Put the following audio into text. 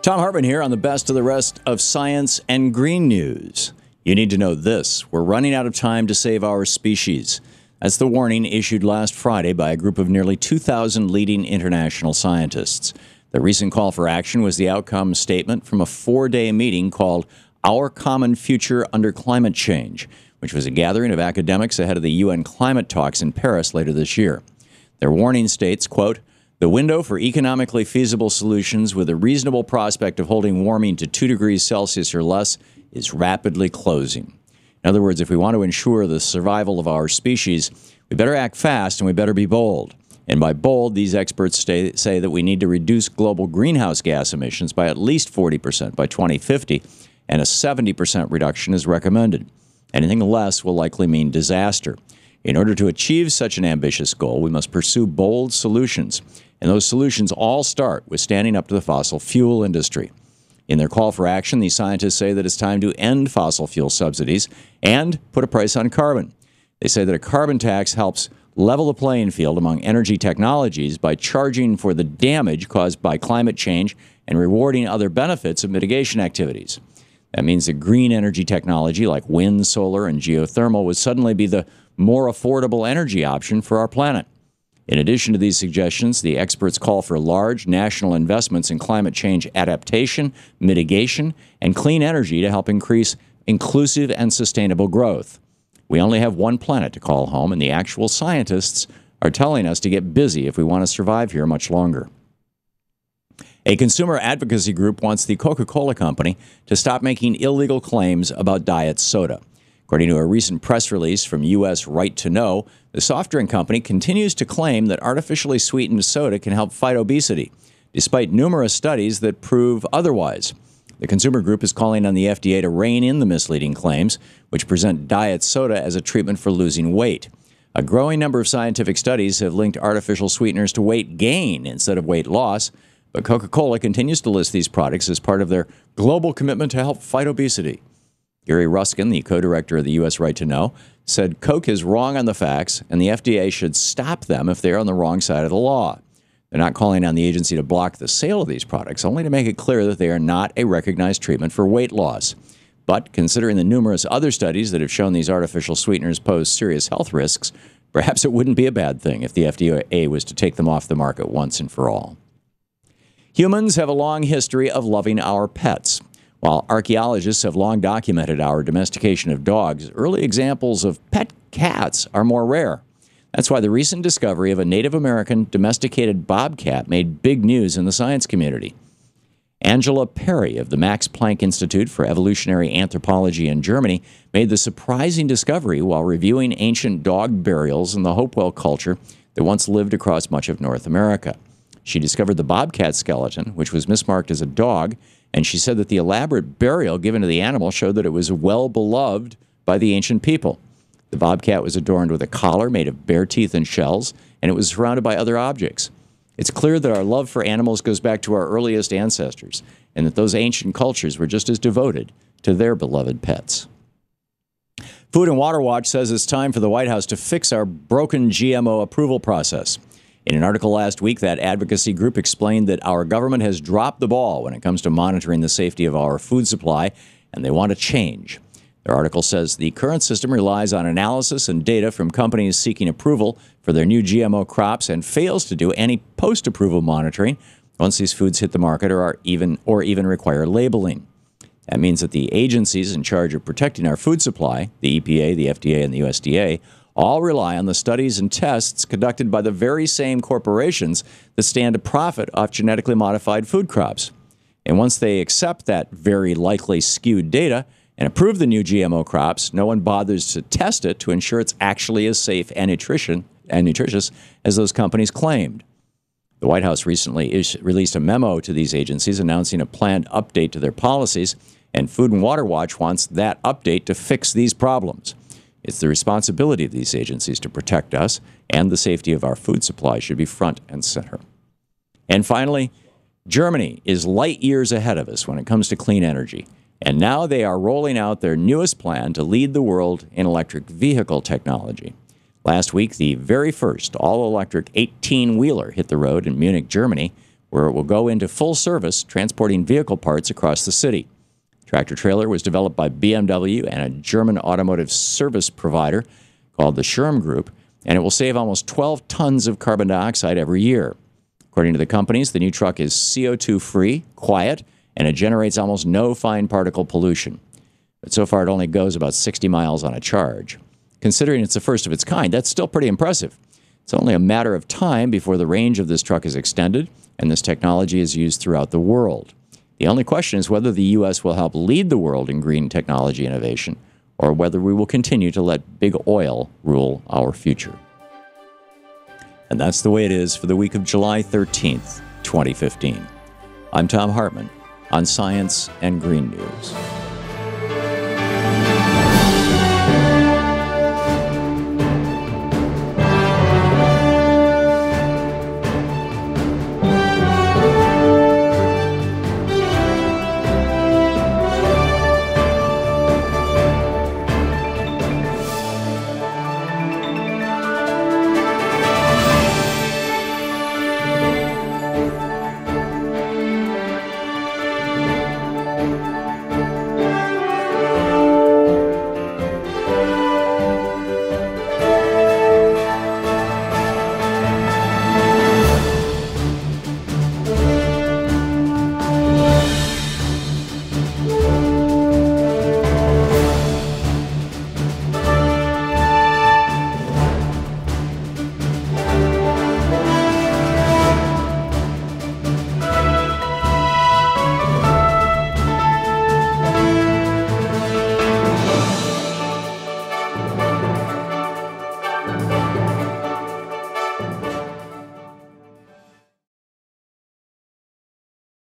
Thom Hartmann here on the best of the rest of science and green news. You need to know this. We're running out of time to save our species. That's the warning issued last Friday by a group of nearly 2,000 leading international scientists. The recent call for action was the outcome statement from a 4-day meeting called Our Common Future Under Climate Change, which was a gathering of academics ahead of the UN climate talks in Paris later this year. Their warning states, quote, "The window for economically feasible solutions with a reasonable prospect of holding warming to 2 degrees Celsius or less is rapidly closing." In other words, if we want to ensure the survival of our species, we better act fast and we better be bold. And by bold, these experts say that we need to reduce global greenhouse gas emissions by at least 40% by 2050, and a 70% reduction is recommended. Anything less will likely mean disaster. In order to achieve such an ambitious goal, we must pursue bold solutions. And those solutions all start with standing up to the fossil fuel industry. In their call for action, these scientists say that it's time to end fossil fuel subsidies and put a price on carbon. They say that a carbon tax helps level the playing field among energy technologies by charging for the damage caused by climate change and rewarding other benefits of mitigation activities. That means that green energy technology like wind, solar, and geothermal would suddenly be the more affordable energy option for our planet. In addition to these suggestions, the experts call for large national investments in climate change adaptation, mitigation, and clean energy to help increase inclusive and sustainable growth. We only have one planet to call home, and the actual scientists are telling us to get busy if we want to survive here much longer. A consumer advocacy group wants the Coca-Cola company to stop making illegal claims about diet soda. According to a recent press release from U.S. Right to Know, the soft drink company continues to claim that artificially sweetened soda can help fight obesity, despite numerous studies that prove otherwise. The consumer group is calling on the FDA to rein in the misleading claims, which present diet soda as a treatment for losing weight. A growing number of scientific studies have linked artificial sweeteners to weight gain instead of weight loss, but Coca-Cola continues to list these products as part of their global commitment to help fight obesity. Gary Ruskin, the co-director of the U.S. Right to Know, said Coke is wrong on the facts and the FDA should stop them if they're on the wrong side of the law. They're not calling on the agency to block the sale of these products, only to make it clear that they are not a recognized treatment for weight loss. But considering the numerous other studies that have shown these artificial sweeteners pose serious health risks, perhaps it wouldn't be a bad thing if the FDA was to take them off the market once and for all. Humans have a long history of loving our pets. While archaeologists have long documented our domestication of dogs, early examples of pet cats are more rare. That's why the recent discovery of a Native American domesticated bobcat made big news in the science community. Angela Perry of the Max Planck Institute for Evolutionary Anthropology in Germany made the surprising discovery while reviewing ancient dog burials in the Hopewell culture that once lived across much of North America. She discovered the bobcat skeleton, which was mismarked as a dog, and she said that the elaborate burial given to the animal showed that it was well beloved by the ancient people. The bobcat was adorned with a collar made of bear teeth and shells, and it was surrounded by other objects. It's clear that our love for animals goes back to our earliest ancestors, and that those ancient cultures were just as devoted to their beloved pets. Food and Water Watch says it's time for the White House to fix our broken GMO approval process. In an article last week, that advocacy group explained that our government has dropped the ball when it comes to monitoring the safety of our food supply, and they want to change. Their article says the current system relies on analysis and data from companies seeking approval for their new GMO crops and fails to do any post-approval monitoring once these foods hit the market or even require labeling. That means that the agencies in charge of protecting our food supply, the EPA, the FDA, and the USDA, all rely on the studies and tests conducted by the very same corporations that stand to profit off genetically modified food crops. And once they accept that very likely skewed data and approve the new GMO crops, no one bothers to test it to ensure it's actually as safe and nutritious as those companies claimed. The White House recently released a memo to these agencies announcing a planned update to their policies, and Food and Water Watch wants that update to fix these problems. It's the responsibility of these agencies to protect us, and the safety of our food supply should be front and center. And finally, Germany is light years ahead of us when it comes to clean energy, and now they are rolling out their newest plan to lead the world in electric vehicle technology. Last week, the very first all-electric 18-wheeler hit the road in Munich, Germany, where it will go into full service, transporting vehicle parts across the city. The tractor-trailer was developed by BMW and a German automotive service provider called the Schirm Group, and it will save almost 12 tons of carbon dioxide every year. According to the companies, the new truck is CO2-free, quiet, and it generates almost no fine particle pollution. But so far, it only goes about 60 miles on a charge. Considering it's the first of its kind, that's still pretty impressive. It's only a matter of time before the range of this truck is extended, and this technology is used throughout the world. The only question is whether the U.S. will help lead the world in green technology innovation, or whether we will continue to let big oil rule our future. And that's the way it is for the week of July 13th, 2015. I'm Thom Hartmann on Science and Green News.